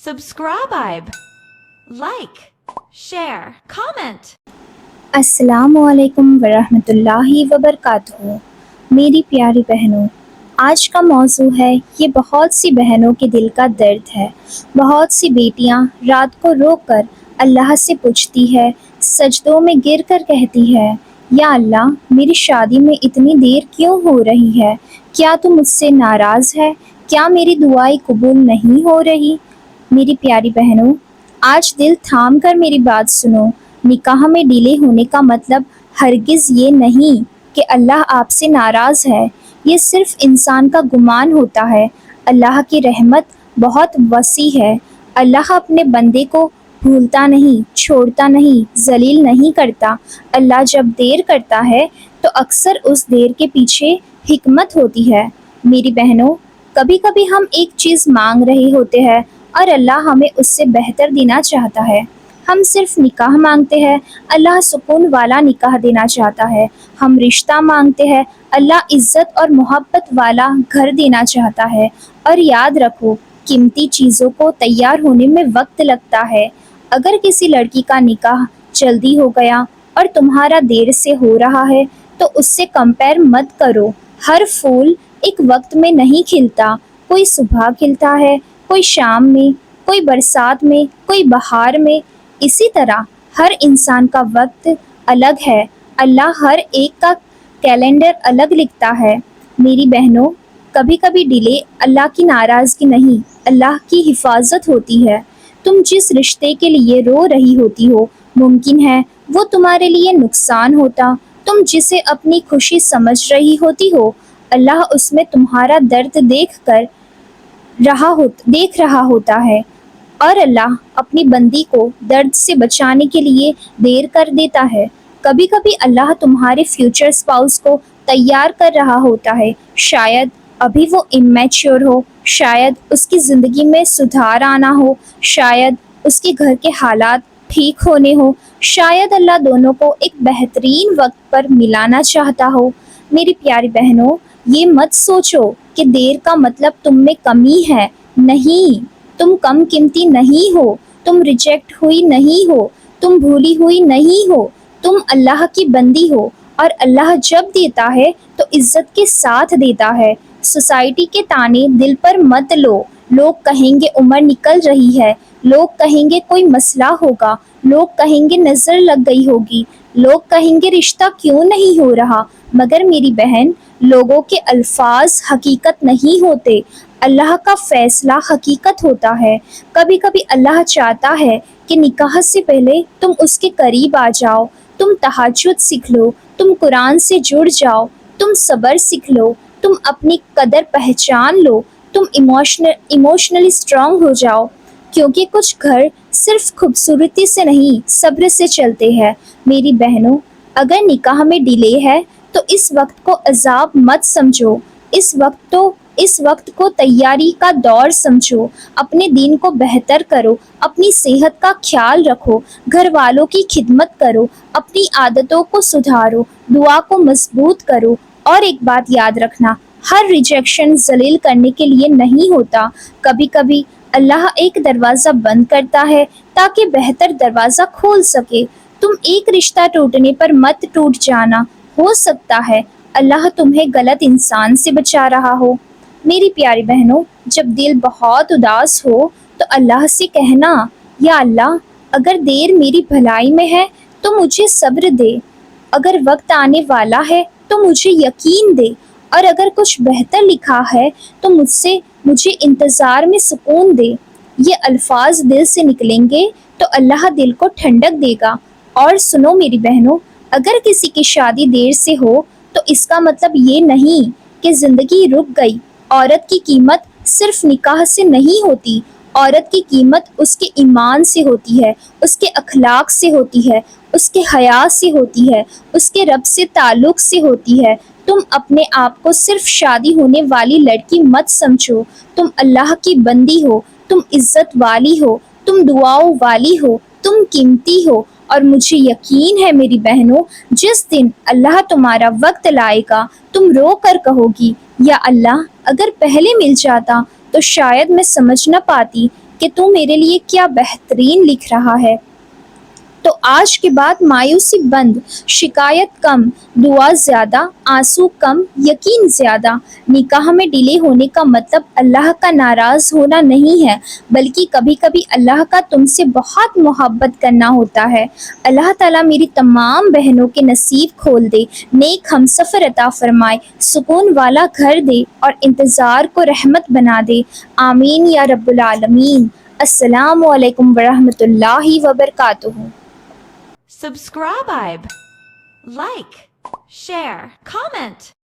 subscribe, like, share, comment. السلام علیکم ورحمۃ اللہ وبرکاتہ۔ میری پیاری بہنوں، آج کا موضوع ہے، یہ بہت سی بہنوں کے دل کا درد ہے۔ بہت سی بیٹیاں رات کو رو کر اللہ سے پوچھتی ہے، سجدوں میں گر کر کہتی ہے، یا اللہ میری شادی میں اتنی دیر کیوں ہو رہی ہے؟ کیا تو مجھ سے ناراض ہے؟ کیا میری دعائیں قبول نہیں ہو رہی؟ میری پیاری بہنوں، آج دل تھام کر میری بات سنو۔ نکاح میں ڈیلے ہونے کا مطلب ہرگز یہ نہیں کہ اللہ آپ سے ناراض ہے۔ یہ صرف انسان کا گمان ہوتا ہے۔ اللہ کی رحمت بہت وسیع ہے۔ اللہ اپنے بندے کو بھولتا نہیں، چھوڑتا نہیں، ذلیل نہیں کرتا۔ اللہ جب دیر کرتا ہے تو اکثر اس دیر کے پیچھے حکمت ہوتی ہے۔ میری بہنوں، کبھی کبھی ہم ایک چیز مانگ رہے ہوتے ہیں اور اللہ ہمیں اس سے بہتر دینا چاہتا ہے۔ ہم صرف نکاح مانگتے ہیں، اللہ سکون والا نکاح دینا چاہتا ہے۔ ہم رشتہ مانگتے ہیں، اللہ عزت اور محبت والا گھر دینا چاہتا ہے۔ اور یاد رکھو، قیمتی چیزوں کو تیار ہونے میں وقت لگتا ہے۔ اگر کسی لڑکی کا نکاح جلدی ہو گیا اور تمہارا دیر سے ہو رہا ہے تو اس سے کمپیئر مت کرو۔ ہر پھول ایک وقت میں نہیں کھلتا، کوئی صبح کھلتا ہے، کوئی شام میں، کوئی برسات میں، کوئی بہار میں۔ اسی طرح ہر انسان کا وقت الگ ہے۔ اللہ ہر ایک کا کیلنڈر الگ لکھتا ہے۔ میری بہنوں، کبھی کبھی ڈیلے اللہ کی ناراضگی نہیں، اللہ کی حفاظت ہوتی ہے۔ تم جس رشتے کے لیے رو رہی ہوتی ہو، ممکن ہے وہ تمہارے لیے نقصان ہوتا۔ تم جسے اپنی خوشی سمجھ رہی ہوتی ہو، اللہ اس میں تمہارا درد دیکھ رہا ہوتا ہے، اور اللہ اپنی بندی کو درد سے بچانے کے لیے دیر کر دیتا ہے۔ کبھی کبھی اللہ تمہارے فیوچر اسپاؤس کو تیار کر رہا ہوتا ہے۔ شاید ابھی وہ امیچور ہو، شاید اس کی زندگی میں سدھار آنا ہو، شاید اس کے گھر کے حالات ٹھیک ہونے ہو، شاید اللہ دونوں کو ایک بہترین وقت پر ملانا چاہتا ہو۔ میری پیاری بہنوں، یہ مت سوچو کہ دیر کا مطلب تم میں کمی ہے۔ نہیں، تم کم قیمتی نہیں ہو، تم ریجیکٹ ہوئی نہیں ہو، تم بھولی ہوئی نہیں ہو، تم اللہ کی بندی ہو، اور اللہ جب دیتا ہے تو عزت کے ساتھ دیتا ہے۔ سوسائٹی کے طعنے دل پر مت لو۔ لوگ کہیں گے عمر نکل رہی ہے، لوگ کہیں گے کوئی مسئلہ ہوگا، لوگ کہیں گے نظر لگ گئی ہوگی، لوگ کہیں گے رشتہ کیوں نہیں ہو رہا۔ مگر میری بہن، لوگوں کے الفاظ حقیقت نہیں ہوتے، اللہ کا فیصلہ حقیقت ہوتا ہے۔ کبھی کبھی اللہ چاہتا ہے کہ نکاح سے پہلے تم اس کے قریب آ جاؤ، تم تہجد سیکھ لو، تم قرآن سے جڑ جاؤ، تم صبر سیکھ لو، تم اپنی قدر پہچان لو، تم ایموشنلی اسٹرانگ ہو جاؤ، کیونکہ کچھ گھر صرف خوبصورتی سے نہیں، صبر سے چلتے ہیں۔ میری بہنوں، اگر نکاح میں ڈیلے ہے تو اس وقت کو عذاب مت سمجھو، اس وقت کو تیاری کا دور سمجھو۔ اپنے دین کو بہتر کرو، اپنی صحت کا خیال رکھو، گھر والوں کی خدمت کرو، اپنی عادتوں کو سدھارو، دعا کو مضبوط کرو۔ اور ایک بات یاد رکھنا، ہر ریجیکشن ذلیل کرنے کے لیے نہیں ہوتا۔ کبھی کبھی اللہ ایک دروازہ بند کرتا ہے تاکہ بہتر دروازہ کھول سکے۔ تم ایک رشتہ ٹوٹنے پر مت ٹوٹ جانا، ہو سکتا ہے اللہ تمہیں غلط انسان سے بچا رہا ہو۔ میری پیاری بہنوں، جب دل بہت اداس ہو تو اللہ سے کہنا، یا اللہ اگر دیر میری بھلائی میں ہے تو مجھے صبر دے، اگر وقت آنے والا ہے تو مجھے یقین دے، اور اگر کچھ بہتر لکھا ہے تو مجھے انتظار میں سکون دے۔ یہ الفاظ دل سے نکلیں گے تو اللہ دل کو ٹھنڈک دے گا۔ اور سنو میری بہنوں، اگر کسی کی شادی دیر سے ہو تو اس کا مطلب یہ نہیں کہ زندگی رک گئی۔ عورت کی قیمت صرف نکاح سے نہیں ہوتی، عورت کی قیمت اس کے ایمان سے ہوتی ہے، اس کے اخلاق سے ہوتی ہے، اس کے حیا سے ہوتی ہے، اس کے رب سے تعلق سے ہوتی ہے۔ تم اپنے آپ کو صرف شادی ہونے والی لڑکی مت سمجھو، تم اللہ کی بندی ہو، تم عزت والی ہو، تم دعاؤں والی ہو، تم قیمتی ہو۔ اور مجھے یقین ہے میری بہنوں، جس دن اللہ تمہارا وقت لائے گا تم رو کر کہو گی، یا اللہ اگر پہلے مل جاتا تو شاید میں سمجھ نہ پاتی کہ تو میرے لیے کیا بہترین لکھ رہا ہے۔ تو آج کے بعد مایوسی بند، شکایت کم، دعا زیادہ، آنسو کم، یقین زیادہ۔ نکاح میں ڈیلے ہونے کا مطلب اللہ کا ناراض ہونا نہیں ہے، بلکہ کبھی کبھی اللہ کا تم سے بہت محبت کرنا ہوتا ہے۔ اللہ تعالیٰ میری تمام بہنوں کے نصیب کھول دے، نیک ہمسفر عطا فرمائے، سکون والا گھر دے اور انتظار کو رحمت بنا دے، آمین یا رب العالمین۔ السلام علیکم ورحمۃ اللہ وبرکاتہ۔ Subscribe, like, share, comment.